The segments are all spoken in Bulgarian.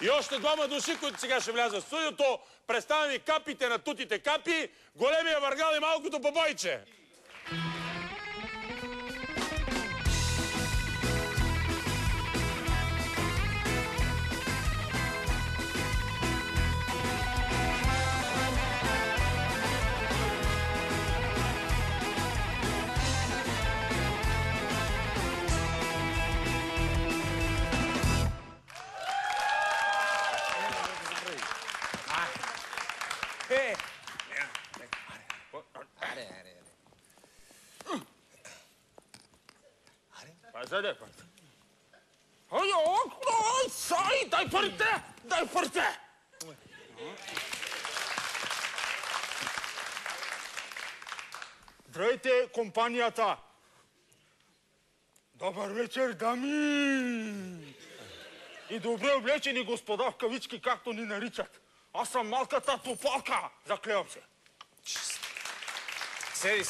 И още двама души, които сега ще влязат в студиото. Представям ви капите на тутите капи, големия въргал и малкото побойче. Дай парите. Дай парите! Дай парите! Здравейте, компанията! Добър вечер, дами! И добре облечени господа в кавички, както ни наричат. Аз съм малката топалка, заклевам се. Седи,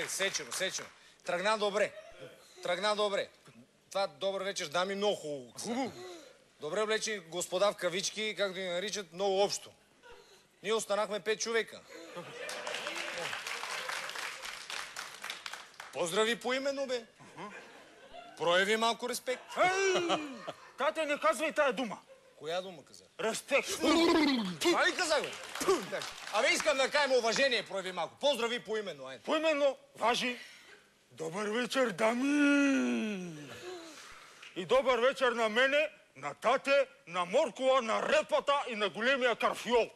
сечено. Тръгна добре. Това добър вечер, дами, много хубаво. Хубаво. Добре облечени господа в кавички, както ни наричат, много общо. Ние останахме 5 човека. Поздрави поименно, бе. Прояви малко респект. Тате, не казвай тая дума. Коя дума каза? Респект. Това ли казах, бе? Абе, искам да кажем уважение, прояви малко. Поздрави поименно, айде. Поименно, важи. Добър вечер, дами! И добър вечер на мене, на тате, на Моркова, на репата и на големия карфиол.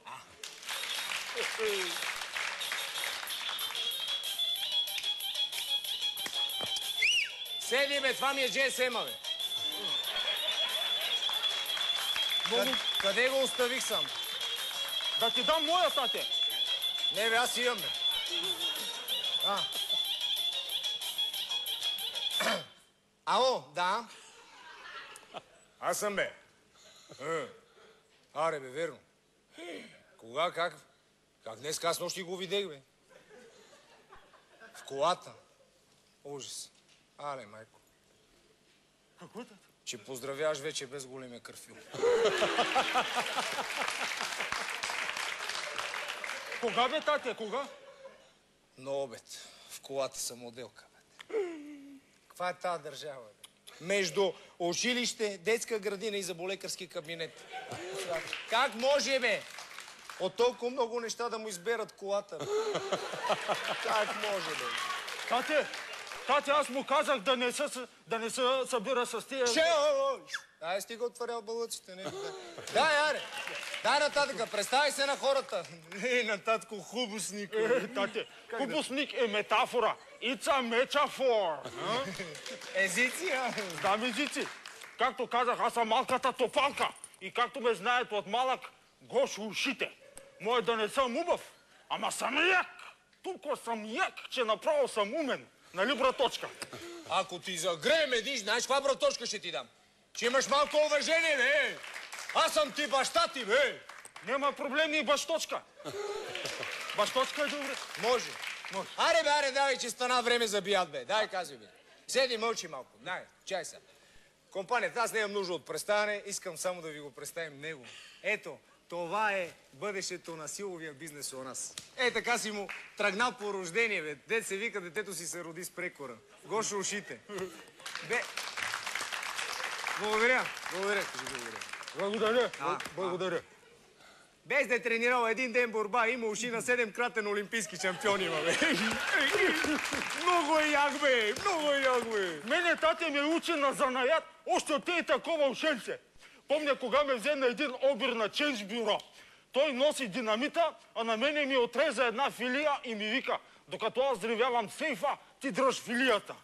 Седи, бе, това ми е GSM-а, бе. Къде го оставих сам? Да ти дам моя, тате. Не, бе, аз имам, бе. Ало, да. Аз съм, бе. Аре, бе, верно. Кога, как? Как днес, аз нощи го видех, бе. В колата. Ужас. Але, майко. Какво е, тате? Че поздравяваш вече без големия карфил. Кога, бе, тате, кога? На обед. В колата съм отделка, бе. Каква е тази държава, бе? Между училище, детска градина и заболекарски кабинет. Как може, бе? От толкова много неща да му изберат колата, бе. Как може, бе? Тате, аз му казах да не се събира с тия... Дай, стига отварял бълъците, не? Дай, аре! Дай нататък, представи се на хората. Нататко, хубосник. Тате, хубосник е метафора. It's a metaphor. Езици, а? Знам езици. Както казах, аз съм малката топалка. И както ме знаят от малък, гош ушите. Може да не съм убав, ама съм як. Толкова съм як, че направо съм умен. Нали, браточка? Ако ти загреем един, знаеш каква браточка ще ти дам? Че имаш малко уважение, бе! Аз съм ти баща ти, бе! Нема проблеми и бащочка. Бащочка е добре. Може. Аре, бе, аре, давай, че стана време за бият, бе. Дай, казвай, бе. Седи, мълчи малко. Дай, чай са. Компанията, аз нямам нужда от представяне, искам само да ви го представим него. Ето, това е бъдещето на силовия бизнес у нас. Така си му тръгнал по рождение, бе. Дет се вика, детето си се роди с прекора. Гошо ушите. Бе... Благодаря. Благодаря. Без да е тренирал един ден борба, има уши на 7-кратен олимпийски шампион има, бе. Много е як, бе. Мене тате ме учи на занаят, още от и такова ушенце. Помня, кога ме взе на един обир на Ченч бюро. Той носи динамита, а на мене ми отреза една филия и ми вика, докато аз взривявам сейфа, ти дръж филията.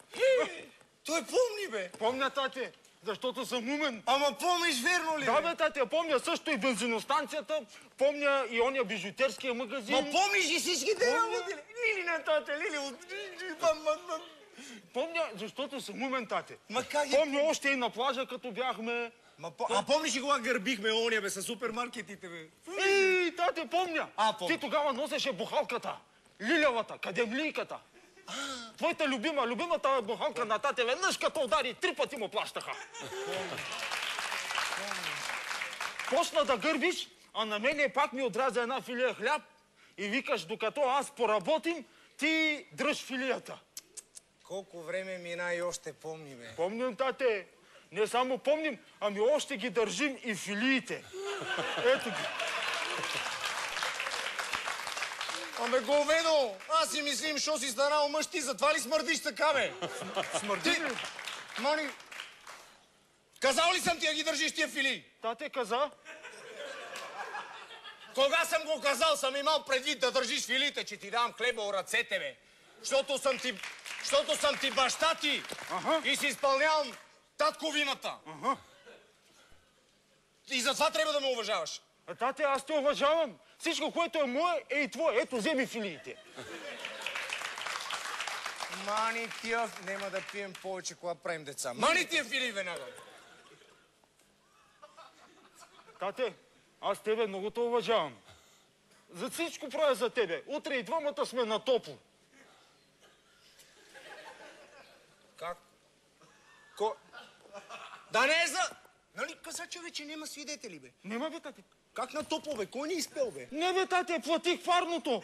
Той помни, бе. Помня, тате, защото съм умен. Ама помниш верно ли, Да, бе, тате, помня също и бензиностанцията, помня и ония бижутерския магазин. Ма помниш и всичките работи? Лили на тате, Лили. Помня, защото съм умен, тате. Ма как помня още и на плажа, като бяхме... А помниш ли кога гърбихме ония, бе, с супермаркетите, бе? Тате, помня. Помня. Ти тогава носеше бухалката. Лилявата, кадемлийката. Твоята любимата бухалка на тате, веднъж като удари, 3 пъти му плащаха. Почна да гърбиш, а на мене пак ми отряза една филия хляб и викаш, докато аз поработим, ти дръж филията. Колко време мина и още помни, бе. Помним, тате. Не само помним, ами още ги държим и филиите. Ето ги. Абе, говедо! Аз си мислим, що си станал мъж, ти затова ли смърдиш така, бе? Смърди ли? Мани... Казал ли съм ти да ги държиш тия фили? Тате каза. Кога съм го казал, съм имал предвид да държиш филите, че ти давам хлеба от ръцете, бе. Защото съм ти баща ти и си изпълнявам татковината. И затова трябва да ме уважаваш. А, тате, аз те уважавам. Всичко, което е мое, е и твое. Ето, вземи филиите. Мани тия... Нема да пием повече, кога правим деца. Мани тия фили веднага. Тате, аз тебе много те уважавам. За всичко правя за тебе. Утре и двамата сме на топло. Как? Да не е за... Нали каза, че вече няма свидетели, бе? Нема, бе, тате. Как на топло, бе? Кой не изпел, бе? Не, бе, тате, платих фарното.